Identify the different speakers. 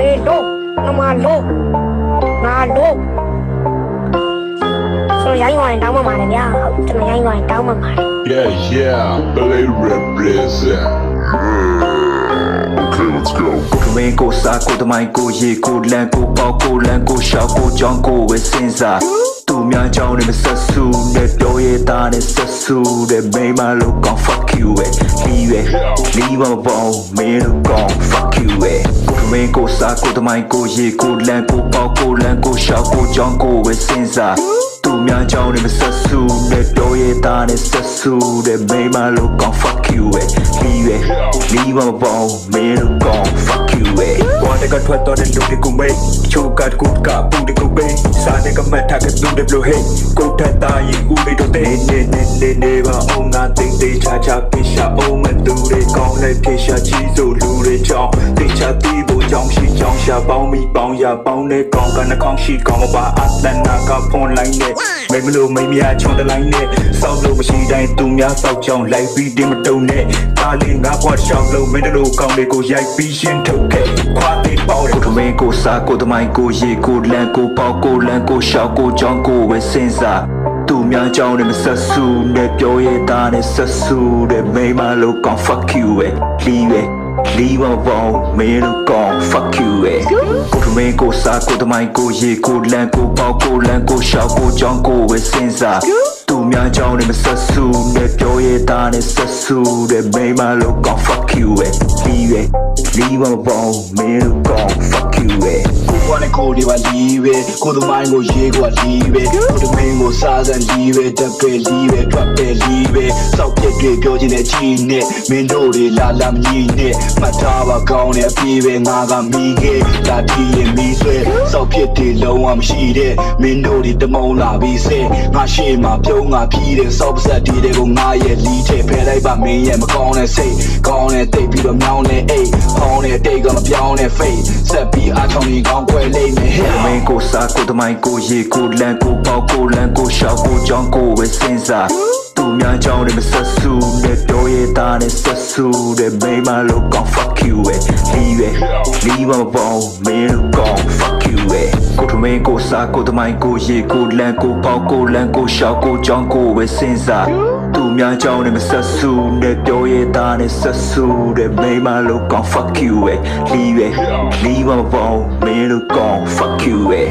Speaker 1: low, no more low, not low. So young one down my mind, yeah, to my young one down my mind.
Speaker 2: Yeah, play represent. Okay, let's go.
Speaker 3: Go go sa go to my go ye go land go bao go land go shao go jong go with senza. သူများကြောင့်လည်းမဆက်ဆူနဲ့ပြောရတာနဲ့ဆက်ဆူတဲ့မိမလို့ကောင်း fuck you ပဲလီးပဲလီးမပေါင်းမင်းလို့ကောင်း fuck you ပဲကိုထမင်းကိုစားကိုတမိုင်းကိုရေကိုလန်ကိုပေါကိုလန်ကိုရှောက်ကိုကြောင်းကိုဝဲစင်စားသူများကြောင့်လည်းမဆက်ဆူနဲ့ပြောရတာနဲ့ဆက်ဆူတဲ့မိမလို့ကောင်း fuck you ပဲလီးပဲလီးမပေါင်းမင်းလို့ကောင်း fuck you ပဲဘောတကထွက်တော့တဲ့လူတွေကိုမေးချိုကတ်ကူကပူတွေကိုပေးစားတဲ့ကမတ်ထားကသူတွေလို့ဟဲ့ကိုထက်သားရင်ဦးလေးတို့တဲ့နေပါအောင်ငါတိတ်တိတ်ချာချာပြရှာအောင်မသူတွေကောင်းလိုက်ပြရှာချီးစို့လူတွေကြောင်းတိတ်ချတီးဖို့ကြောင်းရှိကြောင်းရှာပေါင်းမိပေါင်းရပေါင်းတဲ့ကောင်းကနှကောင်းရှိကောင်းမပါအတန်နာကဖွန်လိုက်နဲ့မိမလို့မိမရချွန်တလိုက်နဲ့စောက်လို့မရှိတိုင်းသူများစောက်ကြောင်းလိုက်ပြီးတင်မတုံနဲ့ဒါလေးငါဘွားရှောက်လို့မင်းတို့ကောင်းလေးကိုရိုက်ပြီးရှင်းထုတ်ခဲ့ခွာသေးပေါ့ကိုထမင်းကိုစားကိုတမိုင်းကိုရေကိုလန်ကိုပေါကိုလန်ကိုရှောက်ကိုကြောင်းကိုဝဲစင်စားသူများကြောင့်လည်းမဆက်ဆူနဲ့ပြောရတာနဲ့ဆက်ဆူတဲ့မိမလို့ကောင်း fuck you ပဲလီးပဲလီးမပေါင်းမင်းလို့ကောင်း fuck you ပဲကိုထမင်းကိုစားကိုတမိုင်းကိုရေကိုလန်ကိုပေါကိုလန်ကိုရှောက်ကိုကြောင်းကိုဝဲစင်စားသူများကြောင့်လည်းမဆက်ဆူနဲ့ပြောရတာနဲ့ဆက်ဆူတဲ့မိမလို့ကောင်း fuck you ပဲလီးပဲလီးမပေါင်းမင်းလို့ကောင်း fuck you ပဲကိုနဲ့ကိုဒီပါလီးပဲကိုသမိုင်းကိုရေကိုလီးပဲကိုတမင်းကိုစားစံလီးပဲတက်ပဲလီးပဲတွတ်ပဲလီးပဲစောက်ပြက်တွေပြောချင်တဲ့ကြီးနဲ့မင်းတို့တွေလာလာမကြီးနဲ့မှတ်ထားပါကောင်းတဲ့အပြေးပဲငါကမိခဲ့လာတီးရင်မီးဆွဲစောက်ပြက်တွေလုံးဝမရှိတဲ့မင်းတို့တွေတမုံလာပြီးဆဲငါရှေ့မှာပြုံးငါဖြီးတဲ့စောက်ပစက်တီးတဲ့ကိုငါရဲ့လီးထဲဖယ်လိုက်ပါမင်းရဲ့မကောင်းတဲ့စိတ်ကောင်းတဲ့တိတ်ပြီးတော့မြောင်းတဲ့အိတ်ဟောင်းတဲ့တိတ်ကမပြောင်းတဲ့ face ဆက်ပြီးအားချောင်းကြီးကောင်းခွဲလိမ့်မယ်မင်းကိုစားကိုတမိုင်းကိုရေကိုလန်ကိုပေါကိုလန်ကိုရှောက်ကိုကြောင်းကိုဝဲစင်စားသူများကြောင့်လည်းမဆက်ဆူနဲ့ပြောရတာနဲ့ဆက်ဆူတဲ့မိမလို့ကောင်း fuck you ပဲလီးပဲလီးမပေါင်းမင်းလို့ကောင်း fuck you ပဲကိုထမင်းကိုစားကိုတမိုင်းကိုရေကိုလန်ကိုပေါကိုလန်ကိုရှောက်ကိုကြောင်းကိုဝဲစင်စားသူများကြောင့်လည်းမဆက်ဆူနဲ့ပြောရတာနဲ့ဆက်ဆူတဲ့မိမလို့ကောင်း fuck you ပဲလီးပဲလီးမပေါင်းမင်းလို့ကောင်း fuck you ပဲ